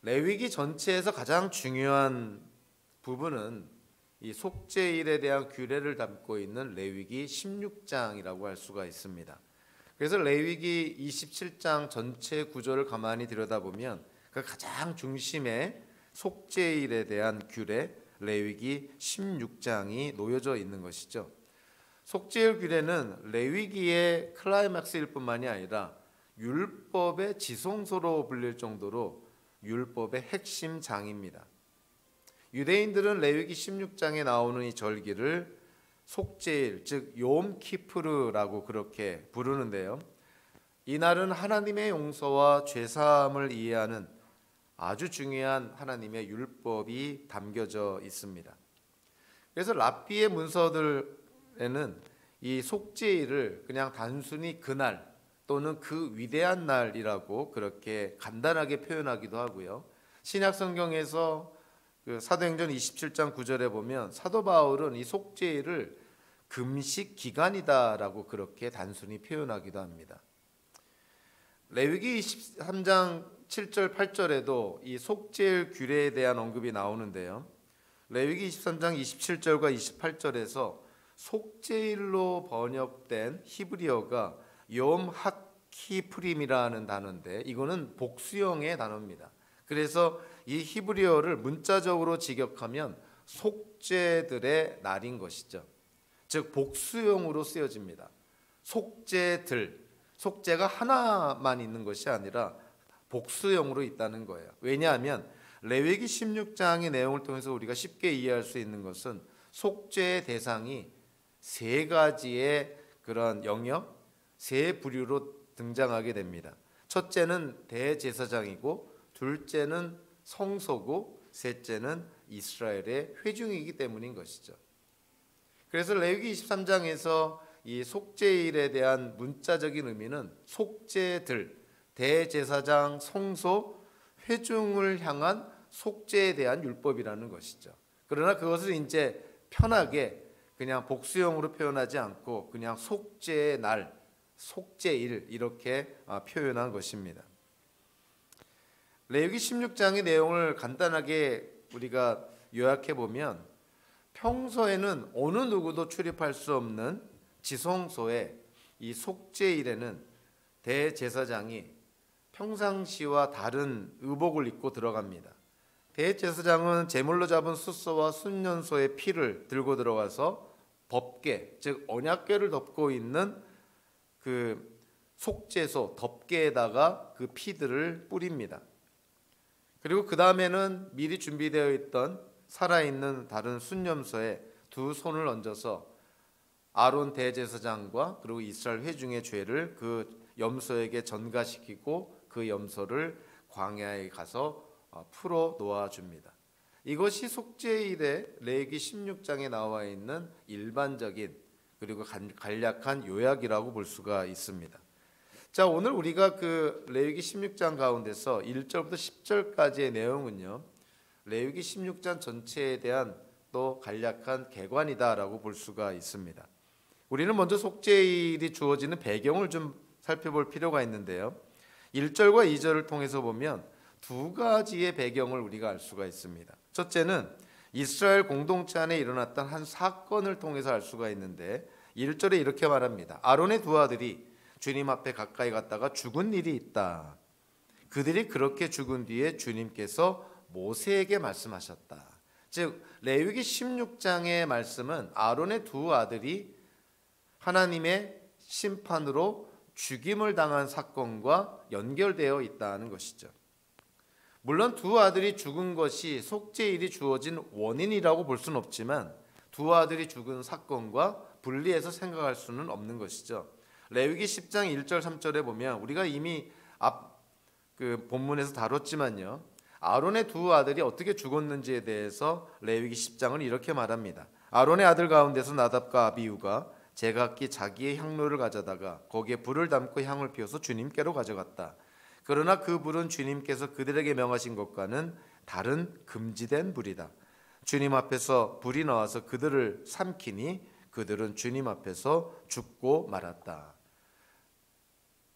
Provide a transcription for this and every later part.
레위기 전체에서 가장 중요한 부분은 이 속죄일에 대한 규례를 담고 있는 레위기 16장이라고 할 수가 있습니다. 그래서 레위기 27장 전체 구조를 가만히 들여다보면 그 가장 중심에 속죄일에 대한 규례 레위기 16장이 놓여져 있는 것이죠. 속죄일 규례는 레위기의 클라이맥스일 뿐만이 아니라 율법의 지성소로 불릴 정도로 율법의 핵심 장입니다. 유대인들은 레위기 16장에 나오는 이 절기를 속죄일, 즉 욤키푸르라고 그렇게 부르는데요. 이날은 하나님의 용서와 죄사함을 이해하는 아주 중요한 하나님의 율법이 담겨져 있습니다. 그래서 랍비의 문서들에는 이 속죄일을 그냥 단순히 그날 또는 그 위대한 날이라고 그렇게 간단하게 표현하기도 하고요. 신약 성경에서 그 사도행전 27장 9절에 보면 사도 바울은 이 속죄일을 금식 기간이다라고 그렇게 단순히 표현하기도 합니다. 레위기 23장 7절 8절에도 이 속죄일 규례에 대한 언급이 나오는데요. 레위기 23장 27절과 28절에서 속죄일로 번역된 히브리어가 욤 하키프림이라는 단어인데 이거는 복수형의 단어입니다. 그래서 이 히브리어를 문자적으로 직역하면 속죄들의 날인 것이죠. 즉 복수형으로 쓰여집니다. 속죄들, 속죄가 하나만 있는 것이 아니라 복수형으로 있다는 거예요. 왜냐하면 레위기 16장의 내용을 통해서 우리가 쉽게 이해할 수 있는 것은 속죄의 대상이 세 가지의 그런 영역, 세 부류로 등장하게 됩니다. 첫째는 대제사장이고, 둘째는 성소고, 셋째는 이스라엘의 회중이기 때문인 것이죠. 그래서 레위기 23장에서 이 속죄일에 대한 문자적인 의미는 속죄들, 대제사장, 성소, 회중을 향한 속죄에 대한 율법이라는 것이죠. 그러나 그것을 이제 편하게 그냥 복수형으로 표현하지 않고 그냥 속죄의 날, 속죄일 이렇게 표현한 것입니다. 레위기 16장의 내용을 간단하게 우리가 요약해 보면 평소에는 어느 누구도 출입할 수 없는 지성소에 이 속죄일에는 대제사장이 평상시와 다른 의복을 입고 들어갑니다. 대제사장은 제물로 잡은 숫소와 순년소의 피를 들고 들어가서 법궤, 즉 언약궤를 덮고 있는 그 속죄소 덮개에다가 그 피들을 뿌립니다. 그리고 그 다음에는 미리 준비되어 있던 살아있는 다른 순념소에 두 손을 얹어서 아론 대제사장과 그리고 이스라엘 회중의 죄를 그 염소에게 전가시키고 그 염소를 광야에 가서 풀어 놓아줍니다. 이것이 속죄일의 레위기 16장에 나와 있는 일반적인 그리고 간략한 요약이라고 볼 수가 있습니다. 자, 오늘 우리가 그 레위기 16장 가운데서 1절부터 10절까지의 내용은요, 레위기 16장 전체에 대한 또 간략한 개관이다라고 볼 수가 있습니다. 우리는 먼저 속죄일이 주어지는 배경을 좀 살펴볼 필요가 있는데요. 1절과 2절을 통해서 보면 두 가지의 배경을 우리가 알 수가 있습니다. 첫째는 이스라엘 공동체 안에 일어났던 한 사건을 통해서 알 수가 있는데 1절에 이렇게 말합니다. 아론의 두 아들이 주님 앞에 가까이 갔다가 죽은 일이 있다. 그들이 그렇게 죽은 뒤에 주님께서 모세에게 말씀하셨다. 즉 레위기 16장의 말씀은 아론의 두 아들이 하나님의 심판으로 죽임을 당한 사건과 연결되어 있다는 것이죠. 물론 두 아들이 죽은 것이 속죄일이 주어진 원인이라고 볼 수는 없지만 두 아들이 죽은 사건과 분리해서 생각할 수는 없는 것이죠. 레위기 10장 1절 3절에 보면 우리가 이미 그 본문에서 다뤘지만요. 아론의 두 아들이 어떻게 죽었는지에 대해서 레위기 10장은 이렇게 말합니다. 아론의 아들 가운데서 나답과 아비후가 제각기 자기의 향로를 가져다가 거기에 불을 담고 향을 피워서 주님께로 가져갔다. 그러나 그 불은 주님께서 그들에게 명하신 것과는 다른 금지된 불이다. 주님 앞에서 불이 나와서 그들을 삼키니 그들은 주님 앞에서 죽고 말았다.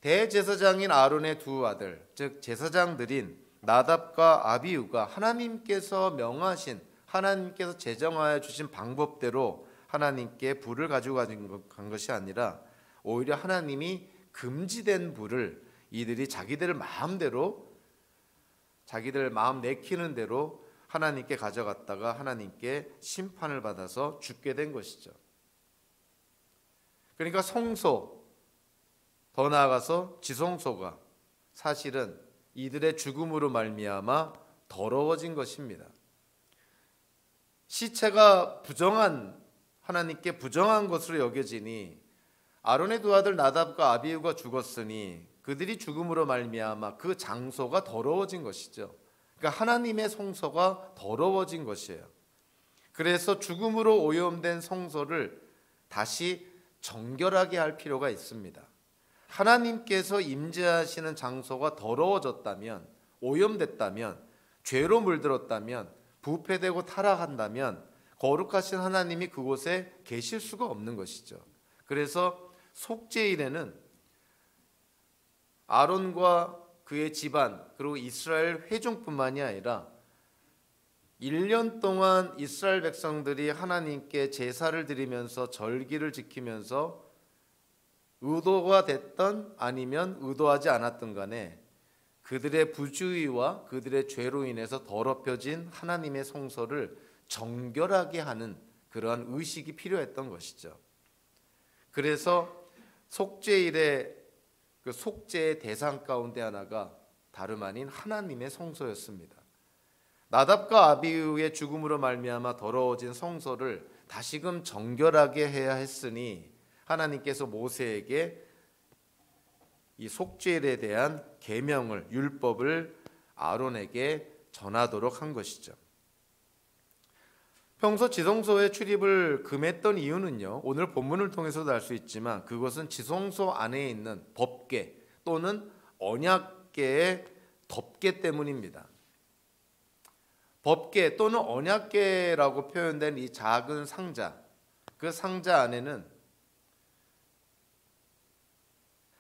대제사장인 아론의 두 아들, 즉 제사장들인 나답과 아비후가 하나님께서 명하신, 하나님께서 제정하여 주신 방법대로 하나님께 불을 가지고 간 것이 아니라 오히려 하나님이 금지된 불을 이들이 자기들 마음대로, 자기들 마음 내키는 대로 하나님께 가져갔다가 하나님께 심판을 받아서 죽게 된 것이죠. 그러니까 성소, 더 나아가서 지성소가 사실은 이들의 죽음으로 말미암아 더러워진 것입니다. 시체가 부정한, 하나님께 부정한 것으로 여겨지니 아론의 두 아들 나답과 아비후가 죽었으니 그들이 죽음으로 말미암아 그 장소가 더러워진 것이죠. 그러니까 하나님의 성소가 더러워진 것이에요. 그래서 죽음으로 오염된 성소를 다시 정결하게 할 필요가 있습니다. 하나님께서 임재하시는 장소가 더러워졌다면, 오염됐다면, 죄로 물들었다면, 부패되고 타락한다면 거룩하신 하나님이 그곳에 계실 수가 없는 것이죠. 그래서 속죄일에는 아론과 그의 집안, 그리고 이스라엘 회중뿐만이 아니라 1년 동안 이스라엘 백성들이 하나님께 제사를 드리면서 절기를 지키면서 의도가 됐던 아니면 의도하지 않았던 간에 그들의 부주의와 그들의 죄로 인해서 더럽혀진 하나님의 성소를 정결하게 하는 그러한 의식이 필요했던 것이죠. 그래서 속죄일의 그 속죄의 대상 가운데 하나가 다름 아닌 하나님의 성소였습니다. 나답과 아비후의 죽음으로 말미암아 더러워진 성소를 다시금 정결하게 해야 했으니 하나님께서 모세에게 이 속죄일에 대한 계명을, 율법을 아론에게 전하도록 한 것이죠. 평소 지성소에 출입을 금했던 이유는요, 오늘 본문을 통해서도 알 수 있지만 그것은 지성소 안에 있는 법궤 또는 언약궤의 덮개 때문입니다. 법궤 또는 언약궤라고 표현된 이 작은 상자, 그 상자 안에는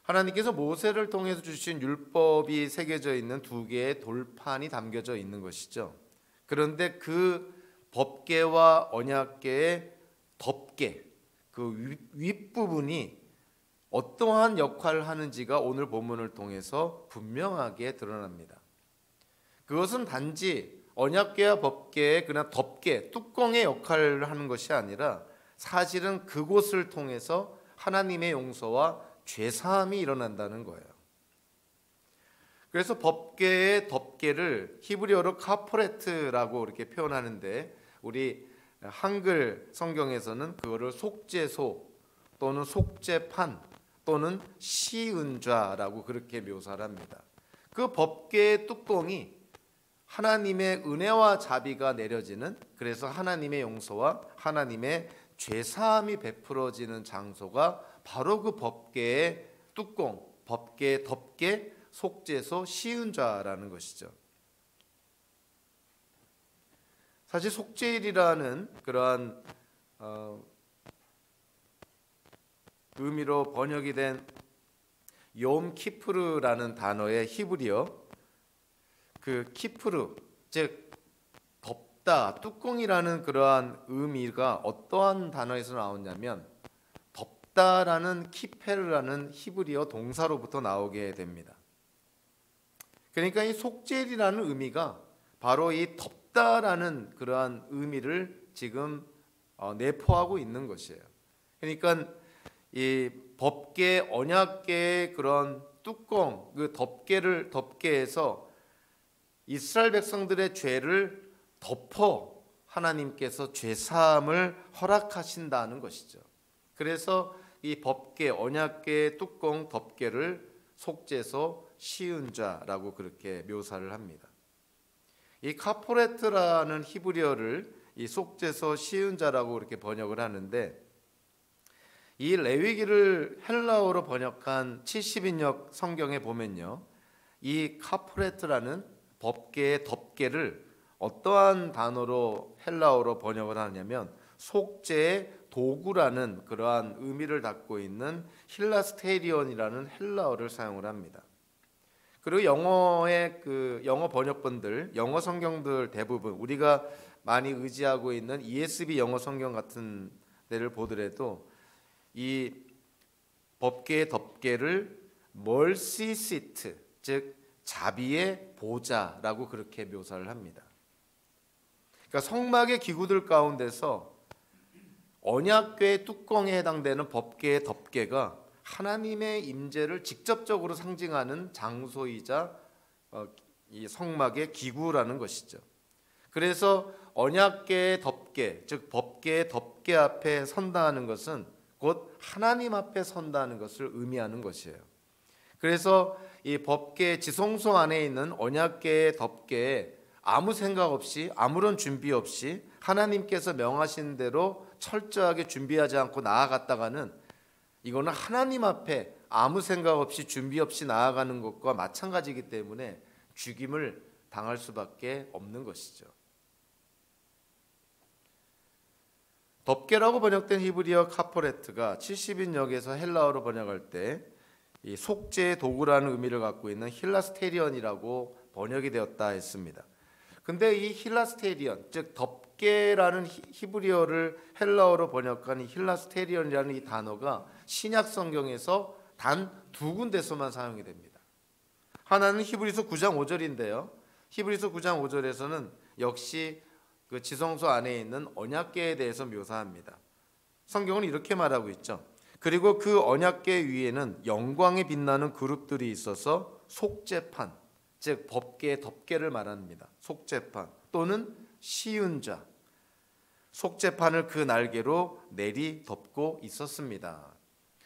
하나님께서 모세를 통해서 주신 율법이 새겨져 있는 2개의 돌판이 담겨져 있는 것이죠. 그런데 그 법궤와 언약궤의 덮개, 그 윗부분이 어떠한 역할을 하는지가 오늘 본문을 통해서 분명하게 드러납니다. 그것은 단지 언약궤와 법궤의 그냥 덮개, 뚜껑의 역할을 하는 것이 아니라 사실은 그곳을 통해서 하나님의 용서와 죄사함이 일어난다는 거예요. 그래서 법궤의 덮개를 히브리어로 카포레트라고 이렇게 표현하는데 우리 한글 성경에서는 그거를 속죄소 또는 속죄판 또는 시은좌라고 그렇게 묘사를 합니다. 그 법궤의 뚜껑이 하나님의 은혜와 자비가 내려지는, 그래서 하나님의 용서와 하나님의 죄사함이 베풀어지는 장소가 바로 그 법궤의 뚜껑, 법궤의 덮개, 속죄소, 시은좌라는 것이죠. 사실 속죄일이라는 그러한 의미로 번역이 된 욤 키프르라는 단어의 히브리어, 그 키프르, 즉 덮다, 뚜껑이라는 그러한 의미가 어떠한 단어에서 나오냐면 덮다라는 키페르라는 히브리어 동사로부터 나오게 됩니다. 그러니까 이 속죄일이라는 의미가 바로 이 덮다라는 그러한 의미를 지금 내포하고 있는 것이에요. 그러니까 이 법궤, 언약궤의 그런 뚜껑, 그 덮개에서 이스라엘 백성들의 죄를 덮어 하나님께서 죄사함을 허락하신다는 것이죠. 그래서 이 법궤, 언약궤의 뚜껑, 덮개를 속죄소, 시은좌라고 그렇게 묘사를 합니다. 이 카포레트라는 히브리어를 이 속죄소, 시은좌라고 이렇게 번역을 하는데, 이 레위기를 헬라어로 번역한 70인역 성경에 보면요, 이 카포레트라는 법궤의 덮개를 어떠한 단어로 헬라어로 번역을 하냐면 속죄의 도구라는 그러한 의미를 갖고 있는 힐라스테리온이라는 헬라어를 사용을 합니다. 그리고 영어의 그 영어 번역본들, 영어 성경들 대부분 우리가 많이 의지하고 있는 ESV 영어 성경 같은 데를 보더라도 이 법궤의 덮개를 mercy seat, 즉 자비의 보좌라고 그렇게 묘사를 합니다. 그러니까 성막의 기구들 가운데서 언약궤의 뚜껑에 해당되는 법궤의 덮개가 하나님의 임재를 직접적으로 상징하는 장소이자 이 성막의 기구라는 것이죠. 그래서 언약궤의 덮개, 즉 법궤의 덮개 앞에 선다는 것은 곧 하나님 앞에 선다는 것을 의미하는 것이에요. 그래서 이 법궤 지성소 안에 있는 언약궤의 덮개에 아무 생각 없이 아무런 준비 없이 하나님께서 명하신 대로 철저하게 준비하지 않고 나아갔다가는 이거는 하나님 앞에 아무 생각 없이 준비 없이 나아가는 것과 마찬가지이기 때문에 죽임을 당할 수밖에 없는 것이죠. 덮개라고 번역된 히브리어 카포레트가 70인역에서 헬라어로 번역할 때 이 속죄의 도구라는 의미를 갖고 있는 힐라스테리언이라고 번역이 되었다 했습니다. 근데 이 힐라스테리언, 즉 덮개라는 히브리어를 헬라어로 번역한 이 힐라스테리언이라는 이 단어가 신약 성경에서 단 2군데서만 사용이 됩니다. 하나는 히브리서 9장 5절인데요. 히브리서 9장 5절에서는 역시 그 지성소 안에 있는 언약궤에 대해서 묘사합니다. 성경은 이렇게 말하고 있죠. 그리고 그 언약궤 위에는 영광에 빛나는 그룹들이 있어서 속죄판, 즉 법궤의 덮개를 말합니다. 속죄판 또는 시윤자, 속죄판을 그 날개로 내리 덮고 있었습니다.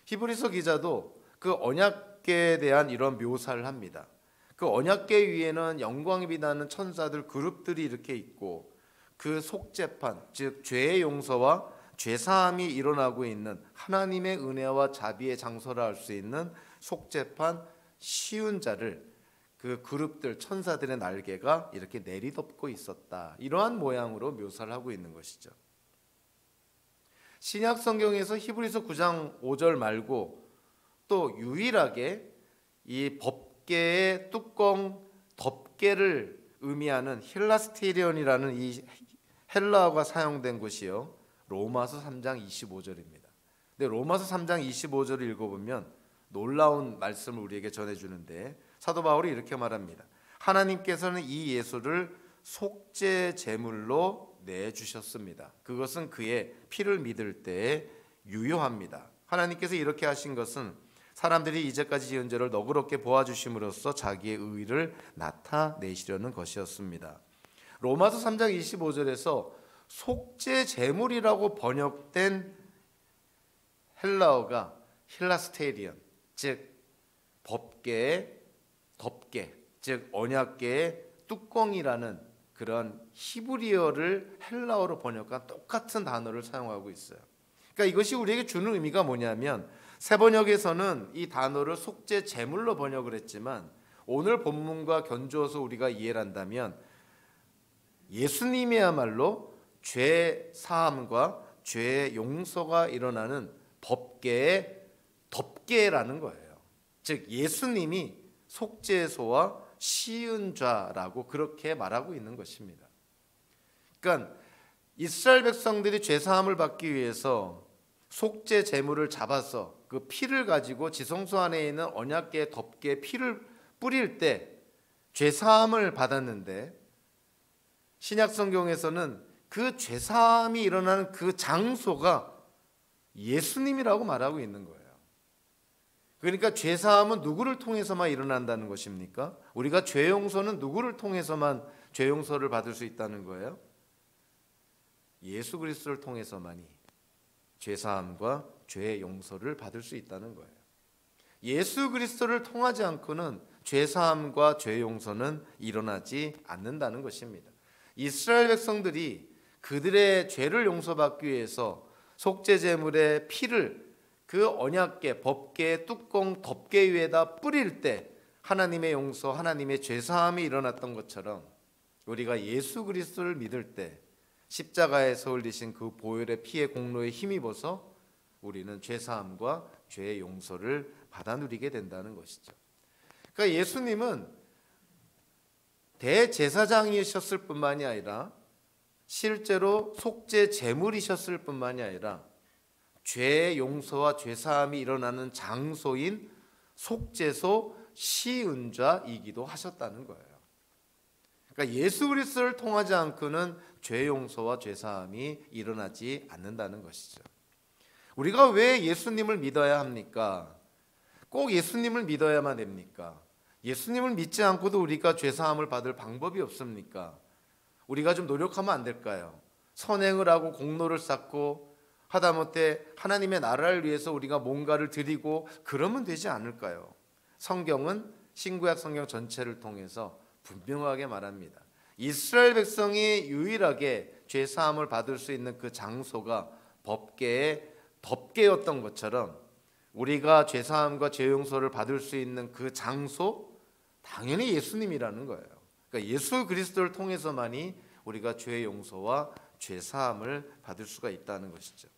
히브리서 기자도 그 언약궤에 대한 이런 묘사를 합니다. 그 언약궤 위에는 영광이 빛나는 천사들 그룹들이 이렇게 있고 그 속죄판, 즉 죄의 용서와 죄사함이 일어나고 있는 하나님의 은혜와 자비의 장소라 할 수 있는 속죄판 시윤자를 그 그룹들 천사들의 날개가 이렇게 내리덮고 있었다. 이러한 모양으로 묘사를 하고 있는 것이죠. 신약 성경에서 히브리서 9장 5절 말고 또 유일하게 이 법궤의 뚜껑 덮개를 의미하는 힐라스테리온이라는 이 헬라어가 사용된 곳이요. 로마서 3장 25절입니다. 근데 로마서 3장 25절을 읽어보면 놀라운 말씀을 우리에게 전해주는데 사도 바울이 이렇게 말합니다. 하나님께서는 이 예수를 속죄 제물로 내주셨습니다. 그것은 그의 피를 믿을 때에 유효합니다. 하나님께서 이렇게 하신 것은 사람들이 이제까지 지은 죄를 너그럽게 보아주심으로써 자기의 의를 나타내시려는 것이었습니다. 로마서 3장 25절에서 속죄 제물이라고 번역된 헬라어가 힐라스테리언, 즉 법궤의 덮개, 즉 언약궤의 뚜껑이라는 그런 히브리어를 헬라어로 번역한 똑같은 단어를 사용하고 있어요. 그러니까 이것이 우리에게 주는 의미가 뭐냐면 새 번역에서는 이 단어를 속죄 제물로 번역을 했지만 오늘 본문과 견주어서 우리가 이해를 한다면 예수님이야말로 죄 사함과 죄 용서가 일어나는 법궤의 덮개라는 거예요. 즉 예수님이 속죄소와 시은좌라고 그렇게 말하고 있는 것입니다. 그러니까 이스라엘 백성들이 죄 사함을 받기 위해서 속죄 제물을 잡아서 그 피를 가지고 지성소 안에 있는 언약궤의 덮개에 피를 뿌릴 때 죄 사함을 받았는데 신약 성경에서는 그 죄사함이 일어나는 그 장소가 예수님이라고 말하고 있는 거예요. 그러니까 죄사함은 누구를 통해서만 일어난다는 것입니까? 우리가 죄 용서는 누구를 통해서만 죄 용서를 받을 수 있다는 거예요? 예수 그리스도를 통해서만이 죄사함과 죄 용서를 받을 수 있다는 거예요. 예수 그리스도를 통하지 않고는 죄사함과 죄 용서는 일어나지 않는다는 것입니다. 이스라엘 백성들이 그들의 죄를 용서받기 위해서 속죄 제물의 피를 그 언약궤 법궤의 뚜껑 덮개 위에다 뿌릴 때 하나님의 용서, 하나님의 죄사함이 일어났던 것처럼 우리가 예수 그리스도를 믿을 때 십자가에서 흘리신 그 보혈의 피의 공로에 힘입어서 우리는 죄사함과 죄의 용서를 받아 누리게 된다는 것이죠. 그러니까 예수님은 대제사장이셨을 뿐만이 아니라 실제로 속죄 제물이셨을 뿐만이 아니라 죄 용서와 죄 사함이 일어나는 장소인 속죄소 시은좌이기도 하셨다는 거예요. 그러니까 예수 그리스도를 통하지 않고는 죄 용서와 죄 사함이 일어나지 않는다는 것이죠. 우리가 왜 예수님을 믿어야 합니까? 꼭 예수님을 믿어야만 됩니까? 예수님을 믿지 않고도 우리가 죄 사함을 받을 방법이 없습니까? 우리가 좀 노력하면 안 될까요? 선행을 하고 공로를 쌓고 하다못해 하나님의 나라를 위해서 우리가 뭔가를 드리고 그러면 되지 않을까요? 성경은 신구약 성경 전체를 통해서 분명하게 말합니다. 이스라엘 백성이 유일하게 죄 사함을 받을 수 있는 그 장소가 법궤의 덮개였던 것처럼 우리가 죄 사함과 죄 용서를 받을 수 있는 그 장소, 당연히 예수님이라는 거예요. 그러니까 예수 그리스도를 통해서만이 우리가 죄 용서와 죄 사함을 받을 수가 있다는 것이죠.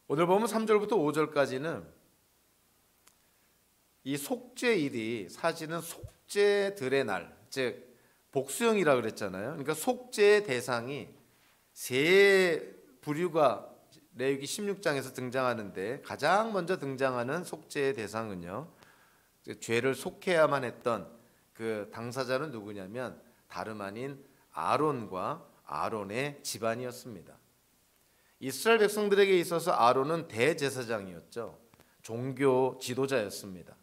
오늘 보면 3절부터 5절까지는 이 속죄일이 사실은 속죄들의 날, 즉 복수형이라고 그랬잖아요. 그러니까 속죄의 대상이 세 부류가 레위기 16장에서 등장하는데 가장 먼저 등장하는 속죄의 대상은요, 죄를 속해야만 했던 그 당사자는 누구냐면 다름 아닌 아론과 아론의 집안이었습니다. 이스라엘 백성들에게 있어서 아론은 대제사장이었죠. 종교 지도자였습니다.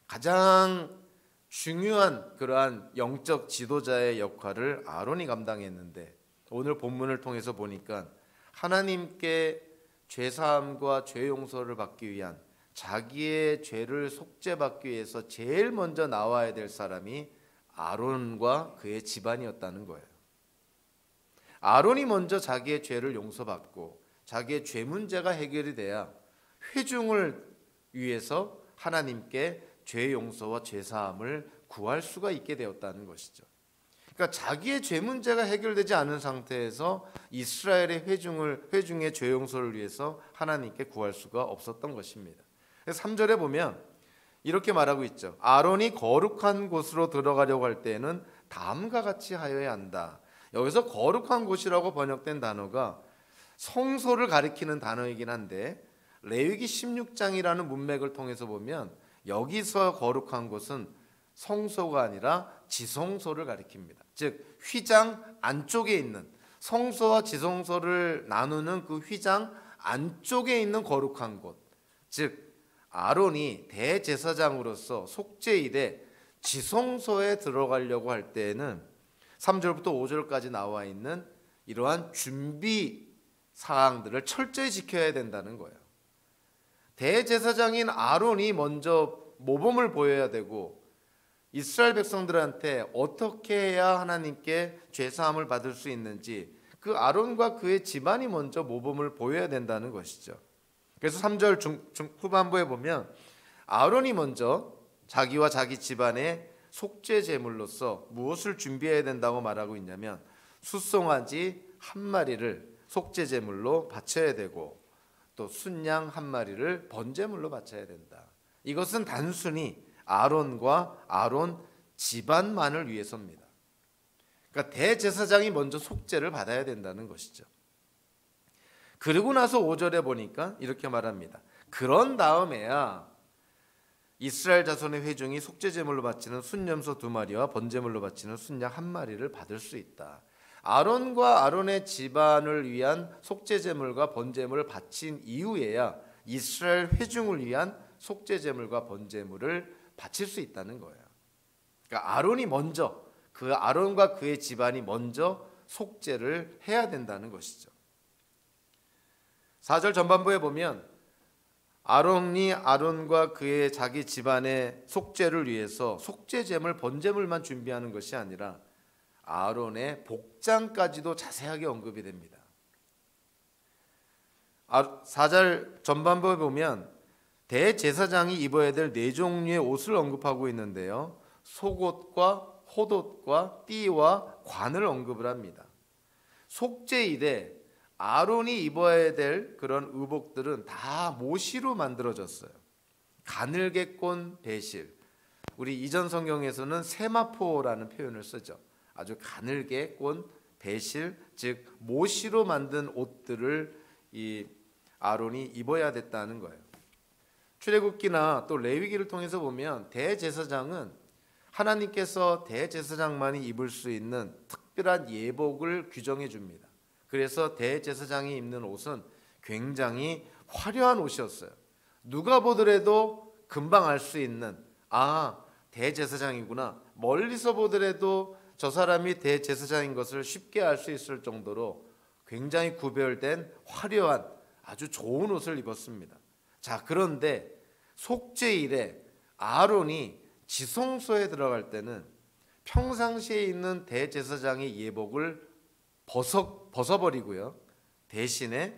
가장 중요한 그러한 영적 지도자의 역할을 아론이 감당했는데 오늘 본문을 통해서 보니까 하나님께 죄사함과 죄 용서를 받기 위한 자기의 죄를 속죄받기 위해서 제일 먼저 나와야 될 사람이 아론과 그의 집안이었다는 거예요. 아론이 먼저 자기의 죄를 용서받고 자기의 죄 문제가 해결이 돼야 회중을 위해서 하나님께 죄 용서와 죄 사함을 구할 수가 있게 되었다는 것이죠. 그러니까 자기의 죄 문제가 해결되지 않은 상태에서 이스라엘의 회중의 죄 용서를 위해서 하나님께 구할 수가 없었던 것입니다. 그래서 3절에 보면 이렇게 말하고 있죠. 아론이 거룩한 곳으로 들어가려고 할 때에는 다음과 같이 하여야 한다. 여기서 거룩한 곳이라고 번역된 단어가 성소를 가리키는 단어이긴 한데 레위기 16장이라는 문맥을 통해서 보면 여기서 거룩한 곳은 성소가 아니라 지성소를 가리킵니다. 즉 휘장 안쪽에 있는 성소와 지성소를 나누는 그 휘장 안쪽에 있는 거룩한 곳, 즉 아론이 대제사장으로서 속죄일에 지성소에 들어가려고 할 때에는 3절부터 5절까지 나와 있는 이러한 준비 사항들을 철저히 지켜야 된다는 거예요. 대제사장인 아론이 먼저 모범을 보여야 되고 이스라엘 백성들한테 어떻게 해야 하나님께 죄사함을 받을 수 있는지 그 아론과 그의 집안이 먼저 모범을 보여야 된다는 것이죠. 그래서 3절 후반부에 보면 아론이 먼저 자기와 자기 집안의 속죄 제물로서 무엇을 준비해야 된다고 말하고 있냐면 숫송아지 한 마리를 속죄 제물로 바쳐야 되고 또 순양 한 마리를 번제물로 바쳐야 된다. 이것은 단순히 아론과 아론 집안만을 위해서입니다. 그러니까 대제사장이 먼저 속죄를 받아야 된다는 것이죠. 그리고 나서 5절에 보니까 이렇게 말합니다. 그런 다음에야 이스라엘 자손의 회중이 속죄 제물로 바치는 순염소 2마리와 번제물로 바치는 순양 1마리를 받을 수 있다. 아론과 아론의 집안을 위한 속죄 제물과 번제물을 바친 이후에야 이스라엘 회중을 위한 속죄 제물과 번제물을 바칠 수 있다는 거예요. 그러니까 아론이 먼저 그 아론과 그의 집안이 먼저 속죄를 해야 된다는 것이죠. 4절 전반부에 보면 아론이 아론과 그의 자기 집안의 속죄를 위해서 속죄 제물 번제물만 준비하는 것이 아니라 아론의 복장까지도 자세하게 언급이 됩니다. 4절 전반부에 보면 대제사장이 입어야 될 4종류의 옷을 언급하고 있는데요. 속옷과 홑옷과 띠와 관을 언급을 합니다. 속죄일에 아론이 입어야 될 그런 의복들은 다 모시로 만들어졌어요. 가늘게 꼰 배실. 우리 이전 성경에서는 세마포라는 표현을 쓰죠. 아주 가늘게 꼰 배실, 즉 모시로 만든 옷들을 이 아론이 입어야 됐다는 거예요. 출애굽기나 또 레위기를 통해서 보면 대제사장은 하나님께서 대제사장만이 입을 수 있는 특별한 예복을 규정해 줍니다. 그래서 대제사장이 입는 옷은 굉장히 화려한 옷이었어요. 누가 보더라도 금방 알 수 있는, 대제사장이구나. 멀리서 보더라도 저 사람이 대제사장인 것을 쉽게 알 수 있을 정도로 굉장히 구별된 화려한 아주 좋은 옷을 입었습니다. 자, 그런데 속죄일에 아론이 지성소에 들어갈 때는 평상시에 있는 대제사장의 예복을 벗어버리고요. 대신에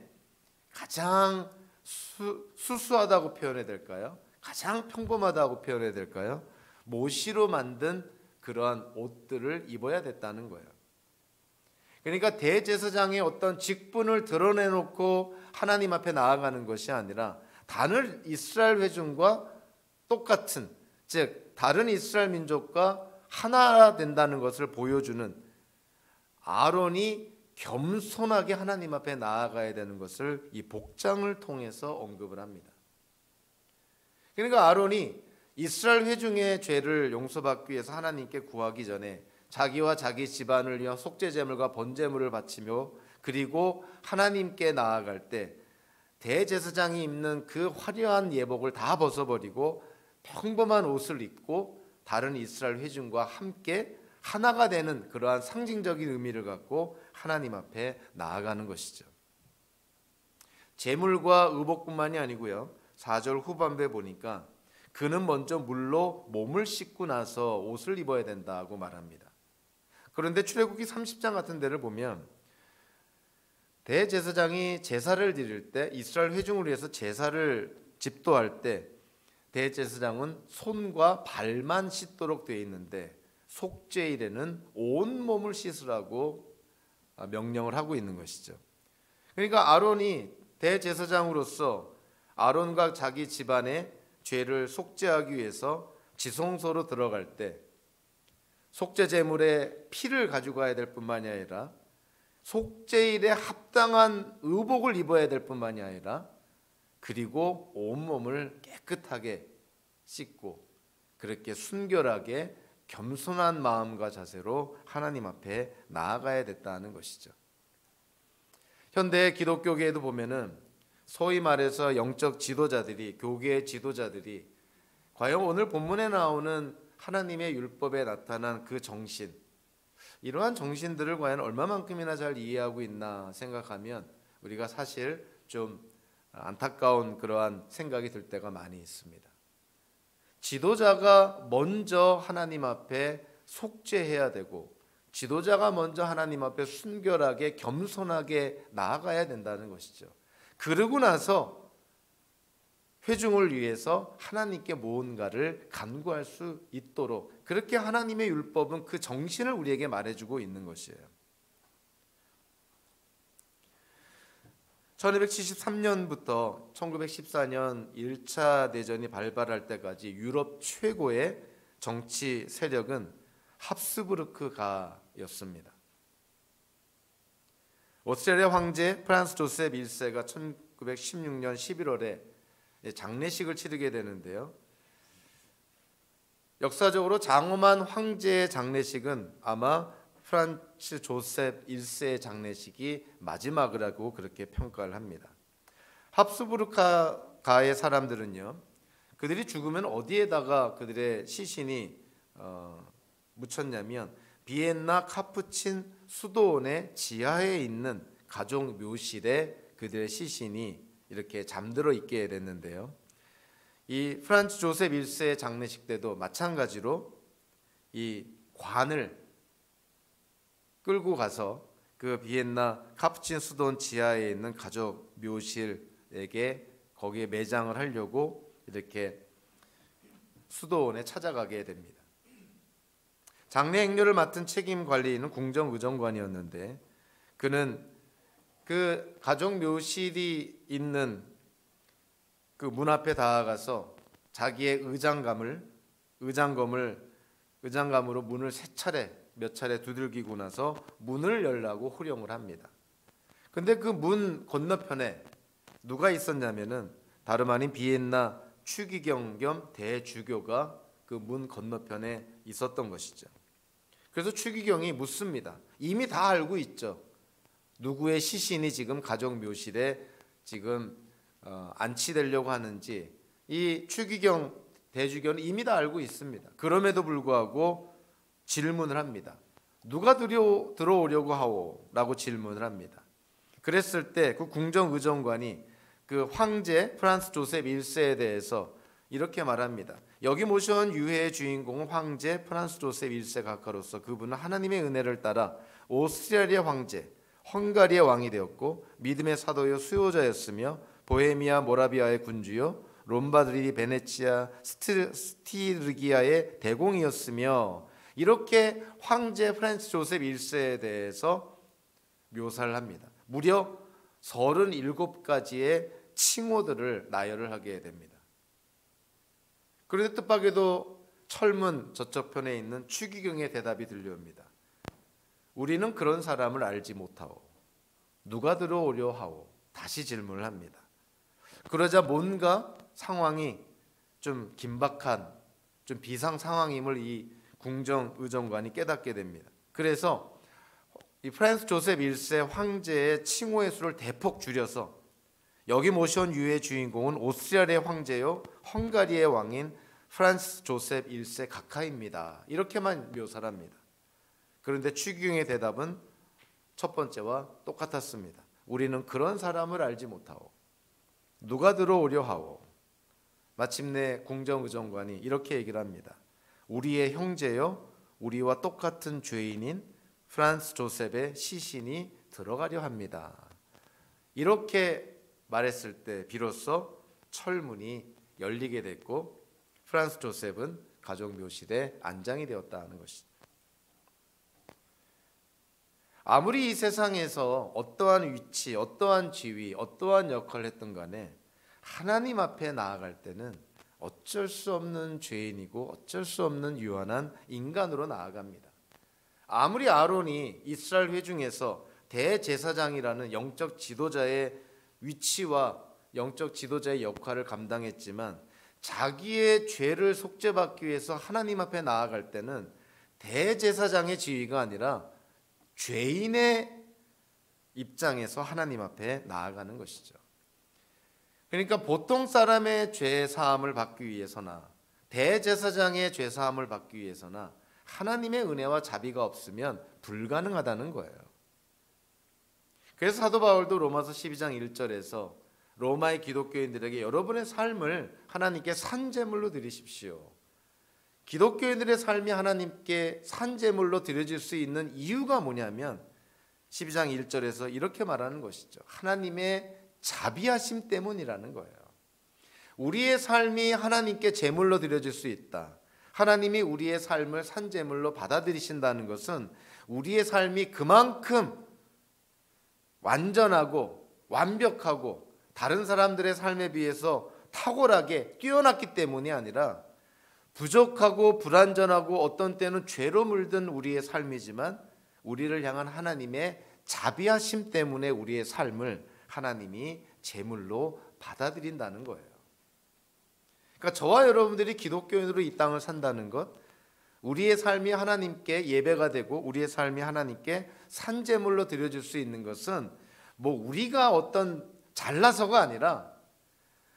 가장 수수하다고 표현해야 될까요? 가장 평범하다고 표현해야 될까요? 모시로 만든 그러한 옷들을 입어야 됐다는 거예요. 그러니까 대제사장의 어떤 직분을 드러내놓고 하나님 앞에 나아가는 것이 아니라 다른 이스라엘 회중과 똑같은, 즉 다른 이스라엘 민족과 하나 된다는 것을 보여주는, 아론이 겸손하게 하나님 앞에 나아가야 되는 것을 이 복장을 통해서 언급을 합니다. 그러니까 아론이 이스라엘 회중의 죄를 용서받기 위해서 하나님께 구하기 전에 자기와 자기 집안을 위한 속죄제물과 번제물을 바치며 그리고 하나님께 나아갈 때 대제사장이 입는 그 화려한 예복을 다 벗어버리고 평범한 옷을 입고 다른 이스라엘 회중과 함께 하나가 되는 그러한 상징적인 의미를 갖고 하나님 앞에 나아가는 것이죠. 제물과 의복뿐만이 아니고요. 4절 후반부에 보니까 그는 먼저 물로 몸을 씻고 나서 옷을 입어야 된다고 말합니다. 그런데 출애굽기 30장 같은 데를 보면 대제사장이 제사를 드릴 때, 이스라엘 회중을 위해서 제사를 집도할 때 대제사장은 손과 발만 씻도록 되어 있는데 속죄일에는 온 몸을 씻으라고 명령을 하고 있는 것이죠. 그러니까 아론이 대제사장으로서 아론과 자기 집안의 죄를 속죄하기 위해서 지성소로 들어갈 때 속죄 제물의 피를 가지고 가야 될 뿐만이 아니라 속죄일에 합당한 의복을 입어야 될 뿐만이 아니라 그리고 온몸을 깨끗하게 씻고 그렇게 순결하게 겸손한 마음과 자세로 하나님 앞에 나아가야 됐다는 것이죠. 현대 기독교계에도 보면은 소위 말해서 영적 지도자들이, 교계의 지도자들이 과연 오늘 본문에 나오는 하나님의 율법에 나타난 그 정신, 이러한 정신들을 과연 얼마만큼이나 잘 이해하고 있나 생각하면 우리가 사실 좀 안타까운 그러한 생각이 들 때가 많이 있습니다. 지도자가 먼저 하나님 앞에 속죄해야 되고 지도자가 먼저 하나님 앞에 순결하게 겸손하게 나아가야 된다는 것이죠. 그러고 나서 회중을 위해서 하나님께 무언가를 간구할 수 있도록 그렇게 하나님의 율법은 그 정신을 우리에게 말해주고 있는 것이에요. 1273년부터 1914년 1차 대전이 발발할 때까지 유럽 최고의 정치 세력은 합스부르크가였습니다. 오스트리아 황제 프란츠 조셉 1세가 1916년 11월에 장례식을 치르게 되는데요. 역사적으로 장엄한 황제의 장례식은 아마 프란츠 조셉 1세의 장례식이 마지막이라고 그렇게 평가를 합니다. 합스부르크가의 사람들은요, 그들이 죽으면 어디에다가 그들의 시신이 묻혔냐면 비엔나 카푸친 수도원의 지하에 있는 가족 묘실에 그들의 시신이 이렇게 잠들어 있게 됐는데요. 이 프란츠 조셉 1세의 장례식 때도 마찬가지로 이 관을 끌고 가서 그 비엔나 카푸친 수도원 지하에 있는 가족 묘실에게 거기에 매장을 하려고 이렇게 수도원에 찾아가게 됩니다. 장례 행렬을 맡은 책임 관리인은 궁정의정관이었는데 그는 그 가족 묘실이 있는 그 문 앞에 다가가서 자기의 의장검으로 문을 몇 차례 두들기고 나서 문을 열라고 호령을 합니다. 근데 그 문 건너편에 누가 있었냐면은 다름 아닌 비엔나 추기경 겸 대주교가 그 문 건너편에 있었던 것이죠. 그래서 추기경이 묻습니다. 이미 다 알고 있죠. 누구의 시신이 지금 가족 묘실에 지금 안치되려고 하는지 이 추기경 대주교는 이미 다 알고 있습니다. 그럼에도 불구하고 질문을 합니다. 누가 들어오려고 하오? 라고 질문을 합니다. 그랬을 때 그 궁정의정관이 그 황제 프란스 조셉 1세에 대해서 이렇게 말합니다. 여기 모셔온 유해의 주인공은 황제 프란스 조셉 1세 각하로서 그분은 하나님의 은혜를 따라 오스트리아의 황제, 헝가리의 왕이 되었고 믿음의 사도요 수요자였으며 보헤미아 모라비아의 군주요 롬바드리 베네치아 스티르기아의 대공이었으며 이렇게 황제 프란스 조셉 1세에 대해서 묘사를 합니다. 무려 37가지의 칭호들을 나열을 하게 됩니다. 그런데 뜻밖에도 철문 저쪽 편에 있는 추기경의 대답이 들려옵니다. 우리는 그런 사람을 알지 못하오. 누가 들어오려 하오? 다시 질문을 합니다. 그러자 뭔가 상황이 좀 긴박한 좀 비상 상황임을 이 궁정의정관이 깨닫게 됩니다. 그래서 이 프란스 조셉 1세 황제의 칭호의 수를 대폭 줄여서 여기 모셔온 유해의 주인공은 오스트리아의 황제요 헝가리의 왕인 프란스 조셉 1세 각하입니다. 이렇게만 묘사를 합니다. 그런데 추기경의 대답은 첫 번째와 똑같았습니다. 우리는 그런 사람을 알지 못하오. 누가 들어오려 하오. 마침내 궁정의정관이 이렇게 얘기를 합니다. 우리의 형제요 우리와 똑같은 죄인인 프란스 조셉의 시신이 들어가려 합니다. 이렇게 말했을 때 비로소 철문이 열리게 됐고 프란스 조셉은 가족 묘실에 안장이 되었다는 것이죠. 아무리 이 세상에서 어떠한 위치, 어떠한 지위, 어떠한 역할을 했던 간에 하나님 앞에 나아갈 때는 어쩔 수 없는 죄인이고 어쩔 수 없는 유한한 인간으로 나아갑니다. 아무리 아론이 이스라엘 회중에서 대제사장이라는 영적 지도자의 위치와 영적 지도자의 역할을 감당했지만 자기의 죄를 속죄받기 위해서 하나님 앞에 나아갈 때는 대제사장의 지위가 아니라 죄인의 입장에서 하나님 앞에 나아가는 것이죠. 그러니까 보통 사람의 죄 사함을 받기 위해서나 대제사장의 죄 사함을 받기 위해서나 하나님의 은혜와 자비가 없으면 불가능하다는 거예요. 그래서 사도 바울도 로마서 12장 1절에서 로마의 기독교인들에게 여러분의 삶을 하나님께 산제물로 드리십시오. 기독교인들의 삶이 하나님께 산제물로 드려질 수 있는 이유가 뭐냐면 12장 1절에서 이렇게 말하는 것이죠. 하나님의 자비하심 때문이라는 거예요. 우리의 삶이 하나님께 제물로 드려질 수 있다. 하나님이 우리의 삶을 산제물로 받아들이신다는 것은 우리의 삶이 그만큼 완전하고 완벽하고 다른 사람들의 삶에 비해서 탁월하게 뛰어났기 때문이 아니라 부족하고 불완전하고 어떤 때는 죄로 물든 우리의 삶이지만 우리를 향한 하나님의 자비하심 때문에 우리의 삶을 하나님이 제물로 받아들인다는 거예요. 그러니까 저와 여러분들이 기독교인으로 이 땅을 산다는 것, 우리의 삶이 하나님께 예배가 되고 우리의 삶이 하나님께 산제물로 드려질 수 있는 것은 뭐 우리가 어떤 잘나서가 아니라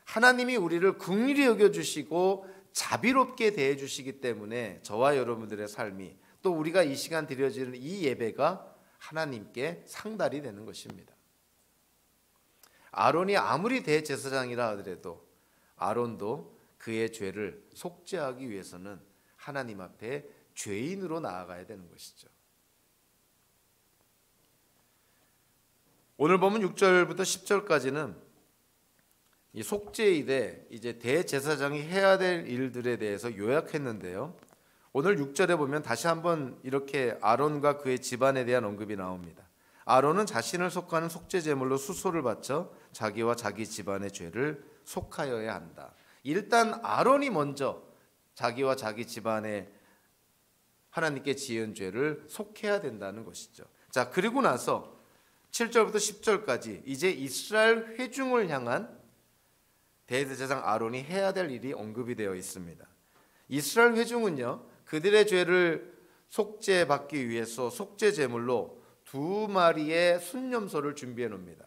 하나님이 우리를 긍휼히 여겨주시고 자비롭게 대해주시기 때문에 저와 여러분들의 삶이 또 우리가 이 시간 드려지는 이 예배가 하나님께 상달이 되는 것입니다. 아론이 아무리 대제사장이라 하더라도 아론도 그의 죄를 속죄하기 위해서는 하나님 앞에 죄인으로 나아가야 되는 것이죠. 오늘 보면 6절부터 10절까지는 이 속죄일에 이제 대제사장이 해야 될 일들에 대해서 요약했는데요. 오늘 6절에 보면 다시 한번 이렇게 아론과 그의 집안에 대한 언급이 나옵니다. 아론은 자신을 속하는 속죄 제물로 수소를 바쳐 자기와 자기 집안의 죄를 속하여야 한다. 일단 아론이 먼저 자기와 자기 집안의 하나님께 지은 죄를 속해야 된다는 것이죠. 자, 그리고 나서 7절부터 10절까지 이제 이스라엘 회중을 향한 대제사장 아론이 해야 될 일이 언급이 되어 있습니다. 이스라엘 회중은요, 그들의 죄를 속죄받기 위해서 속죄 제물로 2마리의 순염소를 준비해 놓습니다.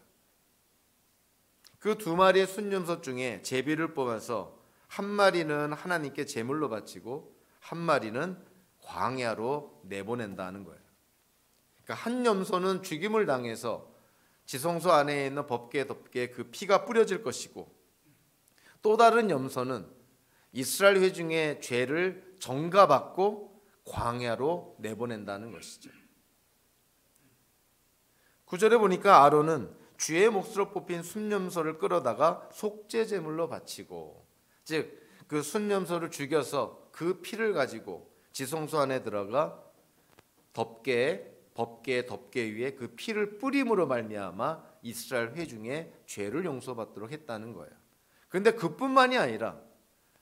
그 2마리의 순염소 중에 제비를 뽑아서 한 마리는 하나님께 제물로 바치고 한 마리는 광야로 내보낸다는 거예요. 그러니까 한 염소는 죽임을 당해서 지성소 안에 있는 법궤 덮개에 그 피가 뿌려질 것이고, 또 다른 염소는 이스라엘 회중의 죄를 정가받고 광야로 내보낸다는 것이죠. 9절에 보니까 아론은 주의 몫으로 뽑힌 순염소를 끌어다가 속죄 제물로 바치고, 즉 그 순염소를 죽여서 그 피를 가지고 지성소 안에 들어가 법궤 덮개 위에 그 피를 뿌림으로 말미암아 이스라엘 회중의 죄를 용서받도록 했다는 거예요. 그런데 그뿐만이 아니라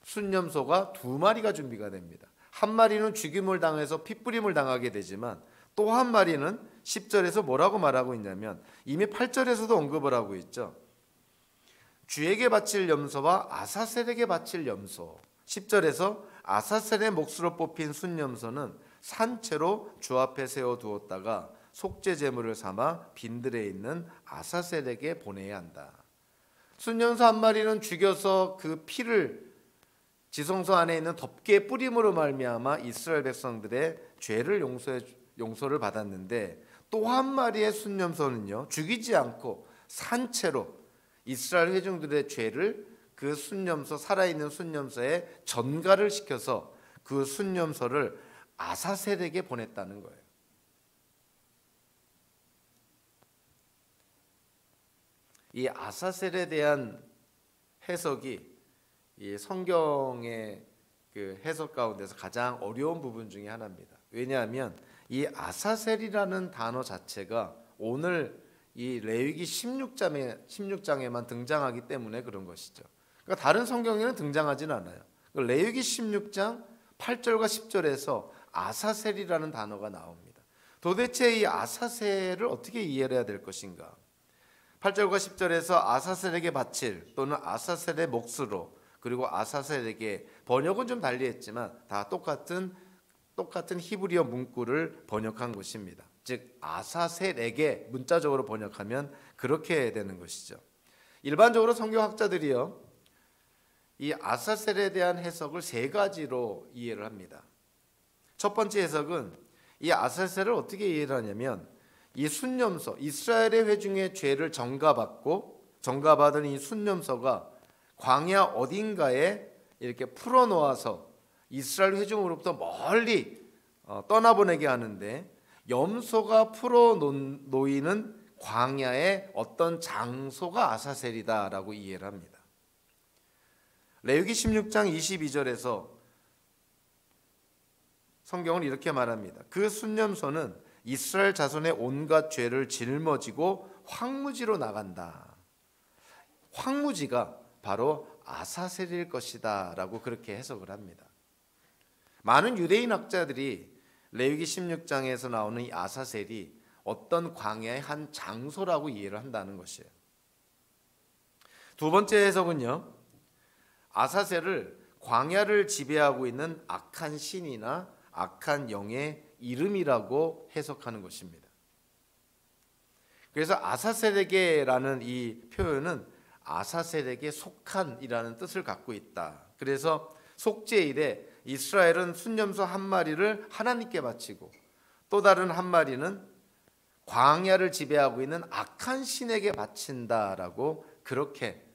순염소가 2마리가 준비가 됩니다. 한 마리는 죽임을 당해서 피뿌림을 당하게 되지만 또 한 마리는 10절에서 뭐라고 말하고 있냐면, 이미 8절에서도 언급을 하고 있죠. 주에게 바칠 염소와 아사셀에게 바칠 염소. 10절에서 아사셀의 몫으로 뽑힌 순염소는 산채로 주 앞에 세워두었다가 속죄 제물을 삼아 빈들에 있는 아사셀에게 보내야 한다. 순염소 한 마리는 죽여서 그 피를 지성소 안에 있는 덮개에 뿌림으로 말미암아 이스라엘 백성들의 죄를 용서를 받았는데, 또 한 마리의 순염소는요, 죽이지 않고 산채로 이스라엘 회중들의 죄를 그 순염소, 살아있는 순염소에 전가를 시켜서 그 순염소를 아사셀에게 보냈다는 거예요. 이 아사셀에 대한 해석이 이 성경의 그 해석 가운데서 가장 어려운 부분 중에 하나입니다. 왜냐하면 이 아사셀이라는 단어 자체가 오늘 이 레위기 16장에만 등장하기 때문에 그런 것이죠. 그러니까 다른 성경에는 등장하지는 않아요. 레위기 16장 8절과 10절에서 아사셀이라는 단어가 나옵니다. 도대체 이 아사셀을 어떻게 이해를 해야 될 것인가? 8절과 10절에서 아사셀에게 바칠 또는 아사셀의 몫으로, 그리고 아사셀에게, 번역은 좀 달리했지만 다 똑같은 히브리어 문구를 번역한 것입니다. 즉 아사셀에게 문자적으로 번역하면 그렇게 되는 것이죠. 일반적으로 성경학자들이요, 이 아사셀에 대한 해석을 3가지로 이해를 합니다. 첫 번째 해석은 이 아사셀을 어떻게 이해를 하냐면, 이 순염소, 이스라엘의 회중의 죄를 정가받은 이 순염소가 광야 어딘가에 이렇게 풀어놓아서 이스라엘 회중으로부터 멀리 떠나보내게 하는데, 염소가 풀어놓이는 광야의 어떤 장소가 아사셀이다라고 이해를 합니다. 레위기 16장 22절에서 성경은 이렇게 말합니다. 그 순염소는 이스라엘 자손의 온갖 죄를 짊어지고 황무지로 나간다. 황무지가 바로 아사셀일 것이다 라고 그렇게 해석을 합니다. 많은 유대인 학자들이 레위기 16장에서 나오는 이 아사셀이 어떤 광야의 한 장소라고 이해를 한다는 것이에요. 두 번째 해석은요, 아사셀을 광야를 지배하고 있는 악한 신이나 악한 영의 이름이라고 해석하는 것입니다. 그래서 아사셀에게라는 이 표현은 아사셀에게 속한이라는 뜻을 갖고 있다. 그래서 속죄일에 이스라엘은 순염소 한 마리를 하나님께 바치고 또 다른 한 마리는 광야를 지배하고 있는 악한 신에게 바친다라고 그렇게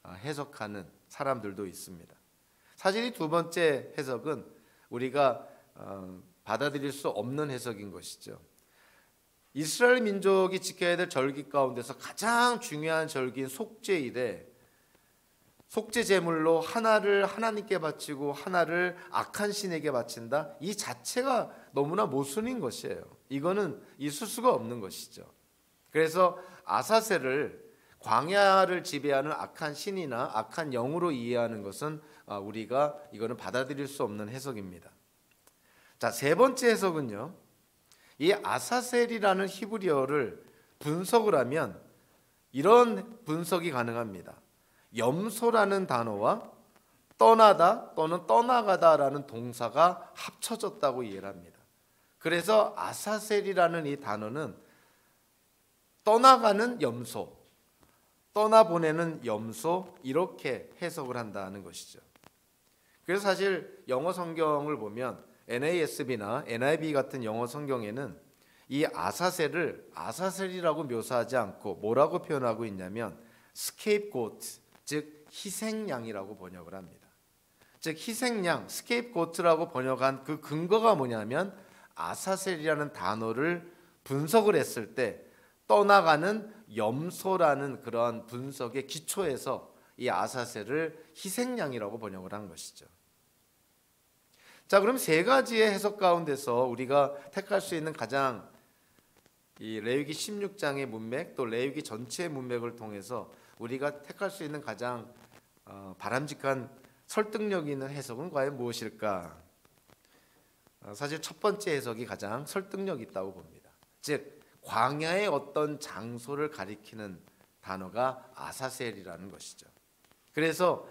해석하는 사람들도 있습니다. 사실 이 두 번째 해석은 우리가 받아들일 수 없는 해석인 것이죠. 이스라엘 민족이 지켜야 될 절기 가운데서 가장 중요한 절기인 속죄일에 속죄 제물로 하나를 하나님께 바치고 하나를 악한 신에게 바친다, 이 자체가 너무나 모순인 것이에요. 이거는 있을 수가 없는 것이죠. 그래서 아사셀을 광야를 지배하는 악한 신이나 악한 영으로 이해하는 것은 우리가 이거는 받아들일 수 없는 해석입니다. 자, 세 번째 해석은요. 이 아사셀이라는 히브리어를 분석을 하면 이런 분석이 가능합니다. 염소라는 단어와 떠나다 또는 떠나가다라는 동사가 합쳐졌다고 이해를 합니다. 그래서 아사셀이라는 이 단어는 떠나가는 염소, 떠나보내는 염소 이렇게 해석을 한다는 것이죠. 그래서 사실 영어 성경을 보면 NASB나 NIV 같은 영어 성경에는 이 아사셀을 아사셀이라고 묘사하지 않고 뭐라고 표현하고 있냐면 scapegoat, 즉 희생양이라고 번역을 합니다. 즉 희생양, scapegoat라고 번역한 그 근거가 뭐냐면 아사셀이라는 단어를 분석을 했을 때 떠나가는 염소라는 그러한 분석의 기초에서 이 아사셀을 희생양이라고 번역을 한 것이죠. 자, 그럼 세 가지의 해석 가운데서 우리가 택할 수 있는 가장 이 레위기 16장의 문맥 또 레위기 전체의 문맥을 통해서 우리가 택할 수 있는 가장 바람직한 설득력 있는 해석은 과연 무엇일까? 사실 첫 번째 해석이 가장 설득력 있다고 봅니다. 즉 광야의 어떤 장소를 가리키는 단어가 아사셀이라는 것이죠. 그래서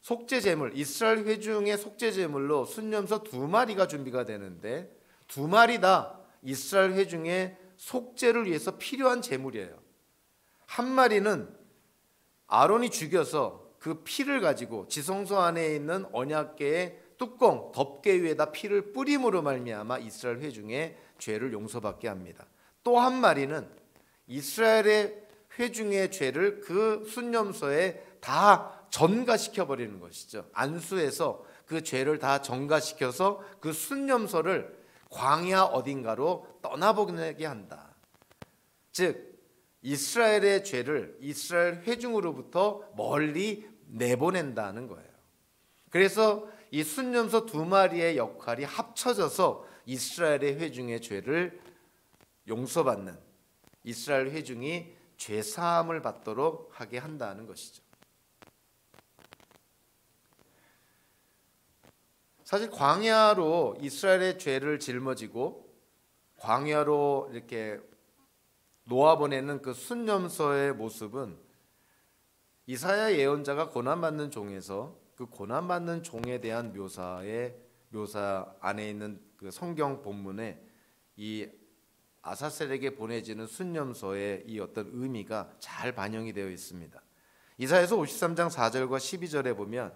속죄제물, 이스라엘 회중의 속죄제물로 순염소 2마리가 준비가 되는데 2마리 다 이스라엘 회중의 속죄를 위해서 필요한 제물이에요. 한 마리는 아론이 죽여서 그 피를 가지고 지성소 안에 있는 언약궤의 뚜껑, 덮개 위에다 피를 뿌림으로 말미암아 이스라엘 회중의 죄를 용서받게 합니다. 또 한 마리는 이스라엘의 회중의 죄를 그 순염소에 다 전가시켜 버리는 것이죠. 안수해서 그 죄를 다 전가시켜서 그 순염소를 광야 어딘가로 떠나보내게 한다. 즉 이스라엘의 죄를 이스라엘 회중으로부터 멀리 내보낸다는 거예요. 그래서 이 순염소 2마리의 역할이 합쳐져서 이스라엘의 회중의 죄를 용서받는 이스라엘 회중이 죄사함을 받도록 하게 한다는 것이죠. 사실 광야로 이스라엘의 죄를 짊어지고 광야로 이렇게 놓아보내는 그 순염소의 모습은 이사야 예언자가 고난받는 종에서 그 고난받는 종에 대한 묘사 안에 있는 그 성경 본문에 이 아사셀에게 보내지는 순염소의 이 어떤 의미가 잘 반영이 되어 있습니다. 이사야서 53장 4절과 12절에 보면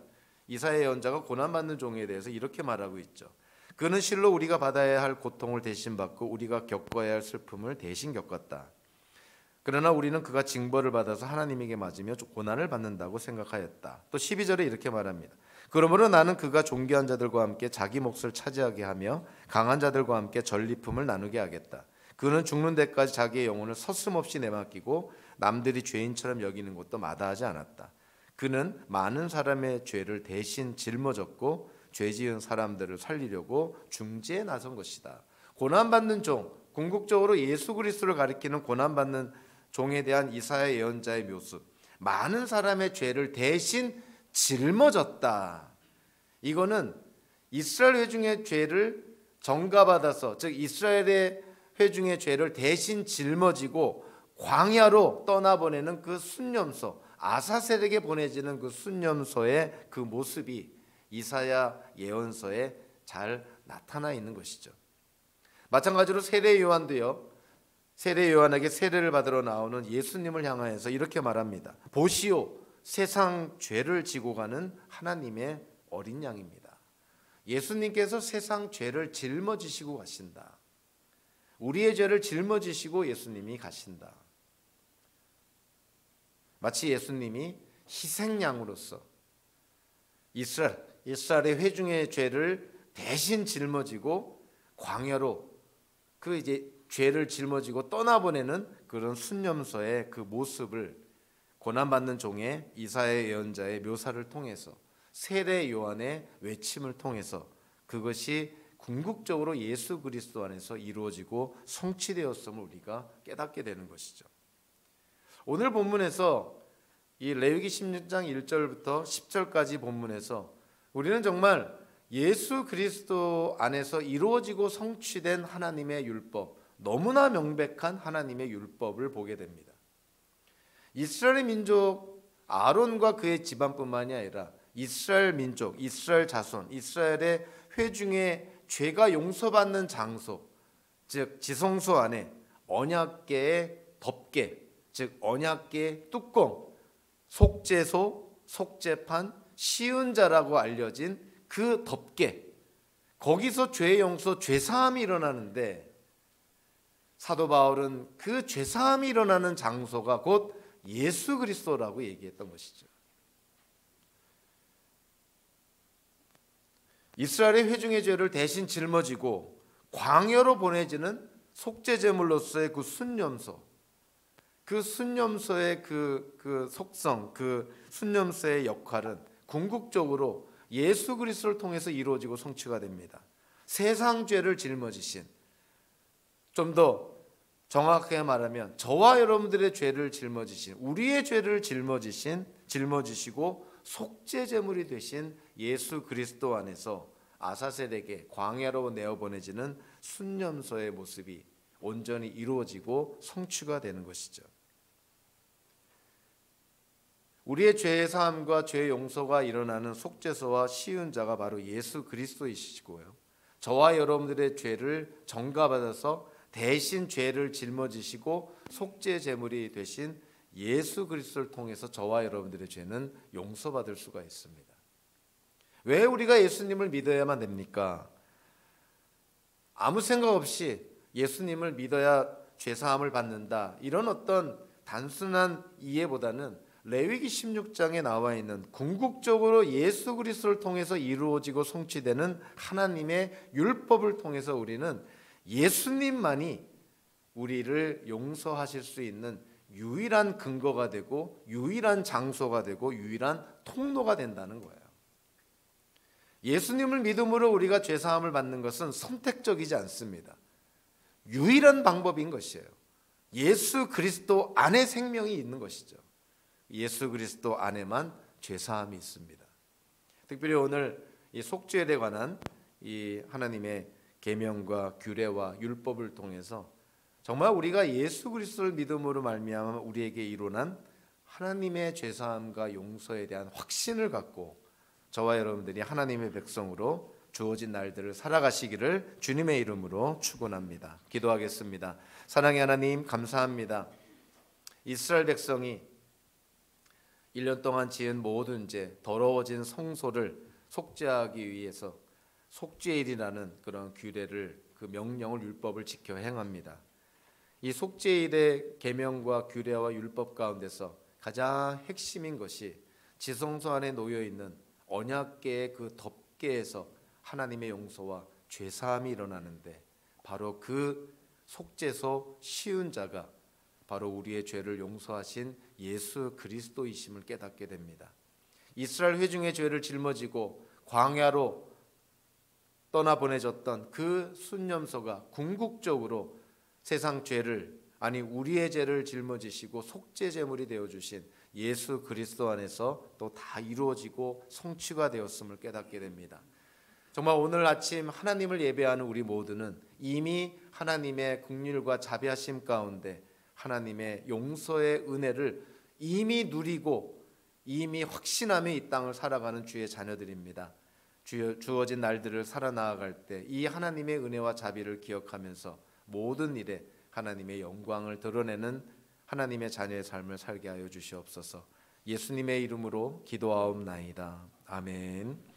이사야 예언자가 고난받는 종에 대해서 이렇게 말하고 있죠. 그는 실로 우리가 받아야 할 고통을 대신 받고 우리가 겪어야 할 슬픔을 대신 겪었다. 그러나 우리는 그가 징벌을 받아서 하나님에게 맞으며 고난을 받는다고 생각하였다. 또 12절에 이렇게 말합니다. 그러므로 나는 그가 존귀한 자들과 함께 자기 몫을 차지하게 하며 강한 자들과 함께 전리품을 나누게 하겠다. 그는 죽는 데까지 자기의 영혼을 서슴없이 내맡기고 남들이 죄인처럼 여기는 것도 마다하지 않았다. 그는 많은 사람의 죄를 대신 짊어졌고 죄 지은 사람들을 살리려고 중지에 나선 것이다. 고난받는 종, 궁극적으로 예수 그리스도를 가리키는 고난받는 종에 대한 이사야 예언자의 묘수, 많은 사람의 죄를 대신 짊어졌다. 이거는 이스라엘 회중의 죄를 전가받아서, 즉 이스라엘의 회중의 죄를 대신 짊어지고 광야로 떠나보내는 그 순염소, 아사셀에게 보내지는 그 순염소의 그 모습이 이사야 예언서에 잘 나타나 있는 것이죠. 마찬가지로 세례 요한도요, 세례 요한에게 세례를 받으러 나오는 예수님을 향하여서 이렇게 말합니다. 보시오, 세상 죄를 지고 가는 하나님의 어린 양입니다. 예수님께서 세상 죄를 짊어지시고 가신다. 우리의 죄를 짊어지시고 예수님이 가신다. 마치 예수님이 희생양으로서 이스라엘의 회중의 죄를 대신 짊어지고 광야로 그 이제 죄를 짊어지고 떠나보내는 그런 순염소의 그 모습을 고난받는 종의 이사야 예언자의 묘사를 통해서 세례 요한의 외침을 통해서 그것이 궁극적으로 예수 그리스도 안에서 이루어지고 성취되었음을 우리가 깨닫게 되는 것이죠. 오늘 본문에서 이 레위기 16장 1절부터 10절까지 본문에서 우리는 정말 예수 그리스도 안에서 이루어지고 성취된 하나님의 율법, 너무나 명백한 하나님의 율법을 보게 됩니다. 이스라엘 민족 아론과 그의 집안뿐만이 아니라 이스라엘 민족, 이스라엘 자손, 이스라엘의 회중의 죄가 용서받는 장소, 즉 지성소 안에 언약궤의 덮개, 즉 언약궤의 뚜껑, 속죄소, 속죄판, 시은자라고 알려진 그 덮개, 거기서 죄 용서, 죄사함이 일어나는데 사도 바울은 그 죄사함이 일어나는 장소가 곧 예수 그리스도라고 얘기했던 것이죠. 이스라엘의 회중의 죄를 대신 짊어지고 광야로 보내지는 속죄제물로서의 그 순념소, 그 순념소의 그 속성, 그 순념소의 역할은 궁극적으로 예수 그리스도를 통해서 이루어지고 성취가 됩니다. 세상 죄를 짊어지신, 좀 더 정확하게 말하면 저와 여러분들의 죄를 짊어지신, 우리의 죄를 짊어지시고 속죄제물이 되신 예수 그리스도 안에서 아사셀에게 광야로 내어보내지는 순념소의 모습이 온전히 이루어지고 성취가 되는 것이죠. 우리의 죄의 사함과 죄의 용서가 일어나는 속죄소와 시은자가 바로 예수 그리스도이시고요, 저와 여러분들의 죄를 전가받아서 대신 죄를 짊어지시고 속죄제물이 되신 예수 그리스도를 통해서 저와 여러분들의 죄는 용서받을 수가 있습니다. 왜 우리가 예수님을 믿어야만 됩니까? 아무 생각 없이 예수님을 믿어야 죄사함을 받는다, 이런 어떤 단순한 이해보다는 레위기 16장에 나와 있는 궁극적으로 예수 그리스도를 통해서 이루어지고 성취되는 하나님의 율법을 통해서 우리는 예수님만이 우리를 용서하실 수 있는 유일한 근거가 되고 유일한 장소가 되고 유일한 통로가 된다는 거예요. 예수님을 믿음으로 우리가 죄사함을 받는 것은 선택적이지 않습니다. 유일한 방법인 것이에요. 예수 그리스도 안에 생명이 있는 것이죠. 예수 그리스도 안에만 죄사함이 있습니다. 특별히 오늘 이 속죄에 관한 이 하나님의 계명과 규례와 율법을 통해서 정말 우리가 예수 그리스도를 믿음으로 말미암아 우리에게 일어난 하나님의 죄사함과 용서에 대한 확신을 갖고 저와 여러분들이 하나님의 백성으로 주어진 날들을 살아가시기를 주님의 이름으로 축원합니다. 기도하겠습니다. 사랑의 하나님, 감사합니다. 이스라엘 백성이 1년 동안 지은 모든 죄, 더러워진 성소를 속죄하기 위해서 속죄일이라는 그런 규례를, 그 명령을, 율법을 지켜 행합니다. 이 속죄일의 계명과 규례와 율법 가운데서 가장 핵심인 것이 지성소 안에 놓여 있는 언약궤의 그 덮개에서 하나님의 용서와 죄사함이 일어나는데, 바로 그 속죄소 시은자가 바로 우리의 죄를 용서하신 예수 그리스도이심을 깨닫게 됩니다. 이스라엘 회중의 죄를 짊어지고 광야로 떠나보내졌던 그 순념소가 궁극적으로 세상 죄를, 아니 우리의 죄를 짊어지시고 속죄제물이 되어주신 예수 그리스도 안에서 또 다 이루어지고 성취가 되었음을 깨닫게 됩니다. 정말 오늘 아침 하나님을 예배하는 우리 모두는 이미 하나님의 긍휼과 자비하심 가운데 하나님의 용서의 은혜를 이미 누리고 이미 확신하며 이 땅을 살아가는 주의 자녀들입니다. 주어진 날들을 살아나아갈 때 이 하나님의 은혜와 자비를 기억하면서 모든 일에 하나님의 영광을 드러내는 하나님의 자녀의 삶을 살게 하여 주시옵소서. 예수님의 이름으로 기도하옵나이다. 아멘.